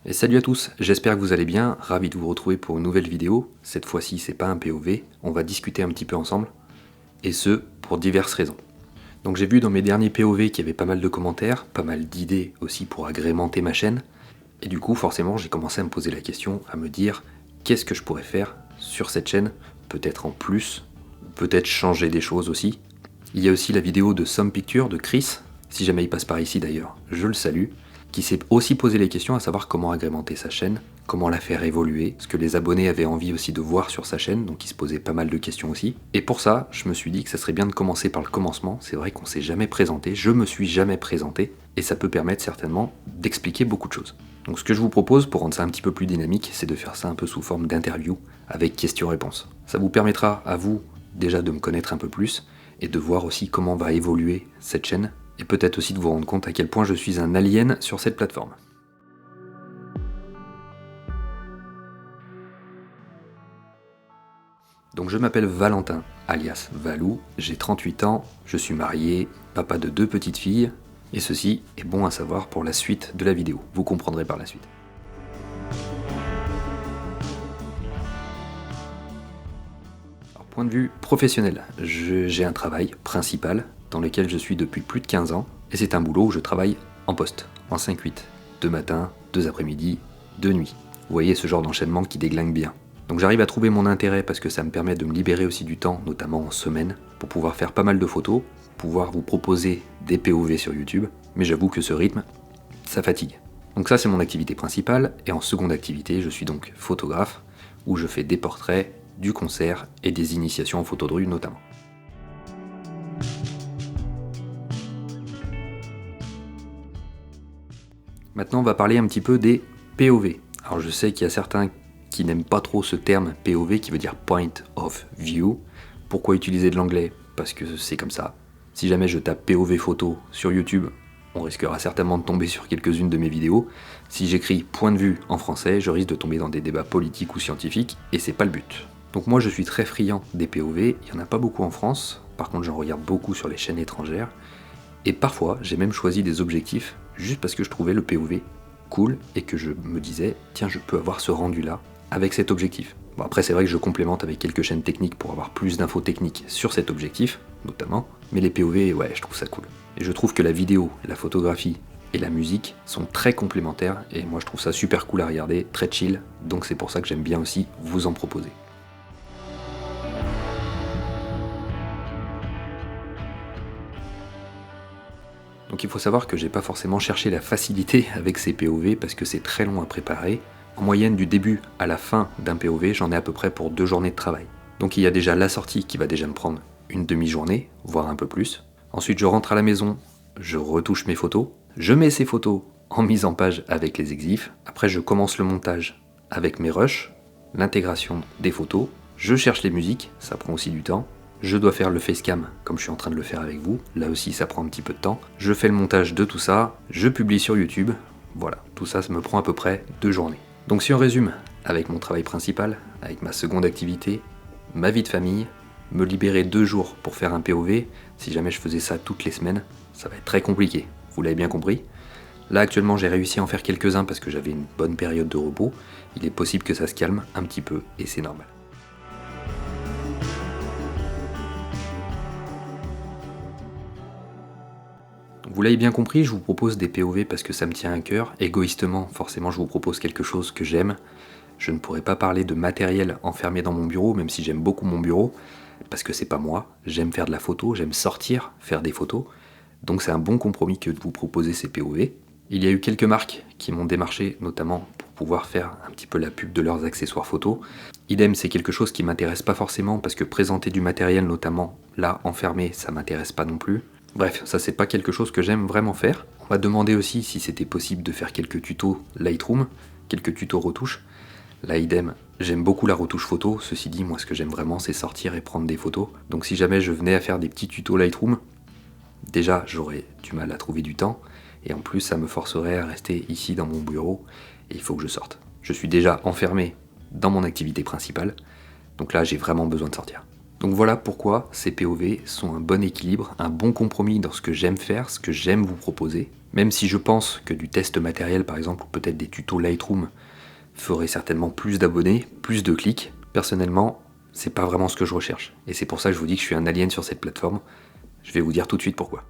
Et salut à tous, j'espère que vous allez bien, ravi de vous retrouver pour une nouvelle vidéo. Cette fois-ci, c'est pas un POV, on va discuter un petit peu ensemble, et ce, pour diverses raisons. Donc j'ai vu dans mes derniers POV qu'il y avait pas mal de commentaires, pas mal d'idées aussi pour agrémenter ma chaîne, et du coup, forcément, j'ai commencé à me poser la question, à me dire, qu'est-ce que je pourrais faire sur cette chaîne, peut-être en plus, peut-être changer des choses aussi. Il y a aussi la vidéo de Some Picture de Chris, si jamais il passe par ici d'ailleurs, je le salue, qui s'est aussi posé les questions à savoir comment agrémenter sa chaîne, comment la faire évoluer, ce que les abonnés avaient envie aussi de voir sur sa chaîne, donc il se posait pas mal de questions aussi. Et pour ça, je me suis dit que ça serait bien de commencer par le commencement, c'est vrai qu'on s'est jamais présenté, je me suis jamais présenté, et ça peut permettre certainement d'expliquer beaucoup de choses. Donc ce que je vous propose, pour rendre ça un petit peu plus dynamique, c'est de faire ça un peu sous forme d'interview, avec questions-réponses. Ça vous permettra à vous, déjà de me connaître un peu plus, et de voir aussi comment va évoluer cette chaîne, et peut-être aussi de vous rendre compte à quel point je suis un alien sur cette plateforme. Donc je m'appelle Valentin, alias Valou, j'ai 38 ans, je suis marié, papa de 2 petites filles, et ceci est bon à savoir pour la suite de la vidéo, vous comprendrez par la suite. Alors, point de vue professionnel, j'ai un travail principal dans lequel je suis depuis plus de 15 ans, et c'est un boulot où je travaille en poste, en 5-8, 2 matins, 2 après-midi, 2 nuits. Vous voyez ce genre d'enchaînement qui déglingue bien. Donc j'arrive à trouver mon intérêt parce que ça me permet de me libérer aussi du temps, notamment en semaine, pour pouvoir faire pas mal de photos, pouvoir vous proposer des POV sur YouTube, mais j'avoue que ce rythme, ça fatigue. Donc ça c'est mon activité principale, et en seconde activité, je suis donc photographe, où je fais des portraits, du concert et des initiations en photo de rue notamment. Maintenant on va parler un petit peu des POV. Alors je sais qu'il y a certains qui n'aiment pas trop ce terme POV qui veut dire Point of View. Pourquoi utiliser de l'anglais? Parce que c'est comme ça. Si jamais je tape POV photo sur YouTube, on risquera certainement de tomber sur quelques-unes de mes vidéos. Si j'écris point de vue en français, je risque de tomber dans des débats politiques ou scientifiques, et c'est pas le but. Donc moi je suis très friand des POV, il n'y en a pas beaucoup en France, par contre j'en regarde beaucoup sur les chaînes étrangères, et parfois j'ai même choisi des objectifs juste parce que je trouvais le POV cool et que je me disais tiens je peux avoir ce rendu là avec cet objectif. Bon après c'est vrai que je complémente avec quelques chaînes techniques pour avoir plus d'infos techniques sur cet objectif notamment, mais les POV ouais je trouve ça cool. Et je trouve que la vidéo, la photographie et la musique sont très complémentaires et moi je trouve ça super cool à regarder, très chill, donc c'est pour ça que j'aime bien aussi vous en proposer. Donc il faut savoir que j'ai pas forcément cherché la facilité avec ces POV parce que c'est très long à préparer. En moyenne du début à la fin d'un POV, j'en ai à peu près pour 2 journées de travail. Donc il y a déjà la sortie qui va déjà me prendre une demi-journée, voire un peu plus. Ensuite je rentre à la maison, je retouche mes photos, je mets ces photos en mise en page avec les exifs. Après je commence le montage avec mes rushs, l'intégration des photos, je cherche les musiques, ça prend aussi du temps. Je dois faire le facecam comme je suis en train de le faire avec vous, là aussi ça prend un petit peu de temps. Je fais le montage de tout ça, je publie sur YouTube, voilà, tout ça, ça me prend à peu près 2 journées. Donc si on résume, avec mon travail principal, avec ma seconde activité, ma vie de famille, me libérer 2 jours pour faire un POV, si jamais je faisais ça toutes les semaines, ça va être très compliqué, vous l'avez bien compris. Là actuellement j'ai réussi à en faire quelques-uns parce que j'avais une bonne période de repos, il est possible que ça se calme un petit peu et c'est normal. Vous l'avez bien compris, je vous propose des POV parce que ça me tient à cœur. Égoïstement, forcément, je vous propose quelque chose que j'aime. Je ne pourrais pas parler de matériel enfermé dans mon bureau, même si j'aime beaucoup mon bureau, parce que c'est pas moi. J'aime faire de la photo, j'aime sortir, faire des photos. Donc c'est un bon compromis que de vous proposer ces POV. Il y a eu quelques marques qui m'ont démarché, notamment pour pouvoir faire un petit peu la pub de leurs accessoires photo. Idem, c'est quelque chose qui m'intéresse pas forcément, parce que présenter du matériel, notamment là, enfermé, ça m'intéresse pas non plus. Bref, ça c'est pas quelque chose que j'aime vraiment faire. On m'a demandé aussi si c'était possible de faire quelques tutos Lightroom, quelques tutos retouches. Là idem, j'aime beaucoup la retouche photo, ceci dit moi ce que j'aime vraiment c'est sortir et prendre des photos. Donc si jamais je venais à faire des petits tutos Lightroom, déjà j'aurais du mal à trouver du temps, et en plus ça me forcerait à rester ici dans mon bureau, et il faut que je sorte. Je suis déjà enfermé dans mon activité principale, donc là j'ai vraiment besoin de sortir. Donc voilà pourquoi ces POV sont un bon équilibre, un bon compromis dans ce que j'aime faire, ce que j'aime vous proposer. Même si je pense que du test matériel par exemple, ou peut-être des tutos Lightroom, ferait certainement plus d'abonnés, plus de clics. Personnellement, c'est pas vraiment ce que je recherche. Et c'est pour ça que je vous dis que je suis un alien sur cette plateforme. Je vais vous dire tout de suite pourquoi.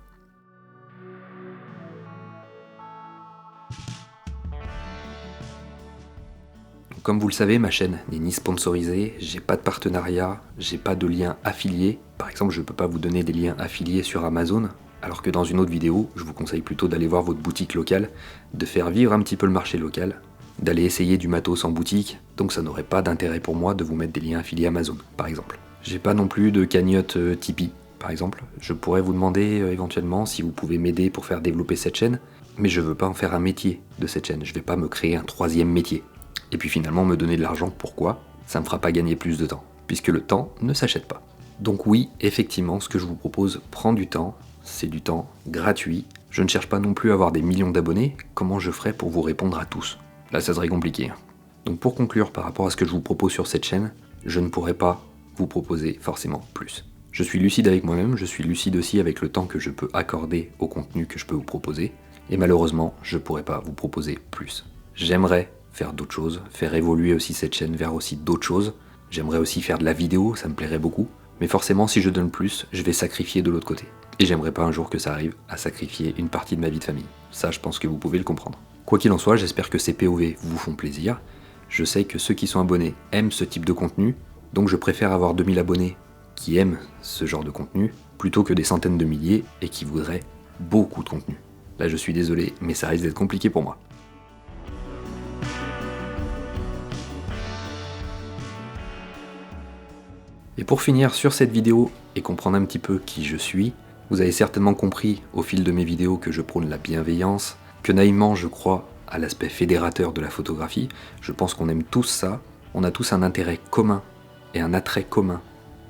Comme vous le savez, ma chaîne n'est ni sponsorisée, j'ai pas de partenariat, j'ai pas de lien affilié. Par exemple, je peux pas vous donner des liens affiliés sur Amazon, alors que dans une autre vidéo, je vous conseille plutôt d'aller voir votre boutique locale, de faire vivre un petit peu le marché local, d'aller essayer du matos en boutique, donc ça n'aurait pas d'intérêt pour moi de vous mettre des liens affiliés Amazon, par exemple. J'ai pas non plus de cagnotte Tipeee, par exemple. Je pourrais vous demander éventuellement si vous pouvez m'aider pour faire développer cette chaîne, mais je veux pas en faire un métier de cette chaîne, je vais pas me créer un troisième métier. Et puis finalement me donner de l'argent, pourquoi? Ça me fera pas gagner plus de temps, puisque le temps ne s'achète pas. Donc oui, effectivement, ce que je vous propose prend du temps, c'est du temps gratuit. Je ne cherche pas non plus à avoir des millions d'abonnés, comment je ferais pour vous répondre à tous? Là ça serait compliqué. Donc pour conclure par rapport à ce que je vous propose sur cette chaîne, je ne pourrais pas vous proposer forcément plus. Je suis lucide avec moi-même, je suis lucide aussi avec le temps que je peux accorder au contenu que je peux vous proposer, et malheureusement, je ne pourrais pas vous proposer plus. J'aimerais faire d'autres choses, faire évoluer aussi cette chaîne vers aussi d'autres choses. J'aimerais aussi faire de la vidéo, ça me plairait beaucoup. Mais forcément, si je donne plus, je vais sacrifier de l'autre côté. Et j'aimerais pas un jour que ça arrive à sacrifier une partie de ma vie de famille. Ça, je pense que vous pouvez le comprendre. Quoi qu'il en soit, j'espère que ces POV vous font plaisir. Je sais que ceux qui sont abonnés aiment ce type de contenu, donc je préfère avoir 2000 abonnés qui aiment ce genre de contenu, plutôt que des centaines de milliers et qui voudraient beaucoup de contenu. Là, je suis désolé, mais ça risque d'être compliqué pour moi. Et pour finir sur cette vidéo et comprendre un petit peu qui je suis, vous avez certainement compris au fil de mes vidéos que je prône la bienveillance, que naïvement je crois à l'aspect fédérateur de la photographie. Je pense qu'on aime tous ça, on a tous un intérêt commun et un attrait commun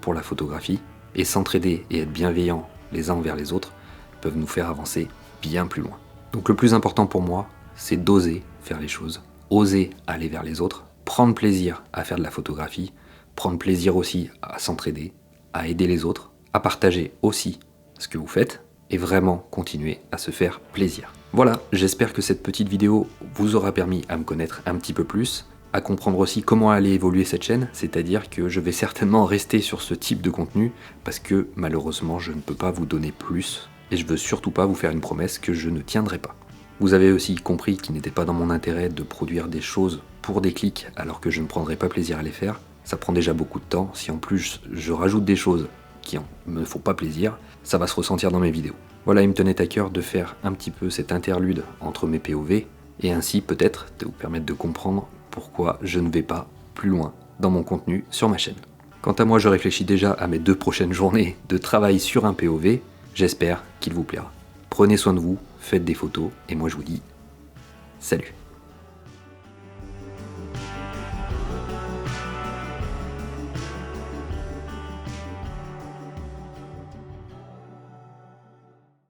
pour la photographie, et s'entraider et être bienveillants les uns envers les autres peuvent nous faire avancer bien plus loin. Donc le plus important pour moi, c'est d'oser faire les choses, oser aller vers les autres, prendre plaisir à faire de la photographie, prendre plaisir aussi à s'entraider, à aider les autres, à partager aussi ce que vous faites et vraiment continuer à se faire plaisir. Voilà, j'espère que cette petite vidéo vous aura permis à me connaître un petit peu plus, à comprendre aussi comment aller évoluer cette chaîne, c'est-à-dire que je vais certainement rester sur ce type de contenu parce que malheureusement je ne peux pas vous donner plus et je veux surtout pas vous faire une promesse que je ne tiendrai pas. Vous avez aussi compris qu'il n'était pas dans mon intérêt de produire des choses pour des clics alors que je ne prendrai pas plaisir à les faire. Ça prend déjà beaucoup de temps, si en plus je rajoute des choses qui ne me font pas plaisir, ça va se ressentir dans mes vidéos. Voilà, il me tenait à cœur de faire un petit peu cet interlude entre mes POV, et ainsi peut-être de vous permettre de comprendre pourquoi je ne vais pas plus loin dans mon contenu sur ma chaîne. Quant à moi, je réfléchis déjà à mes 2 prochaines journées de travail sur un POV, j'espère qu'il vous plaira. Prenez soin de vous, faites des photos, et moi je vous dis salut.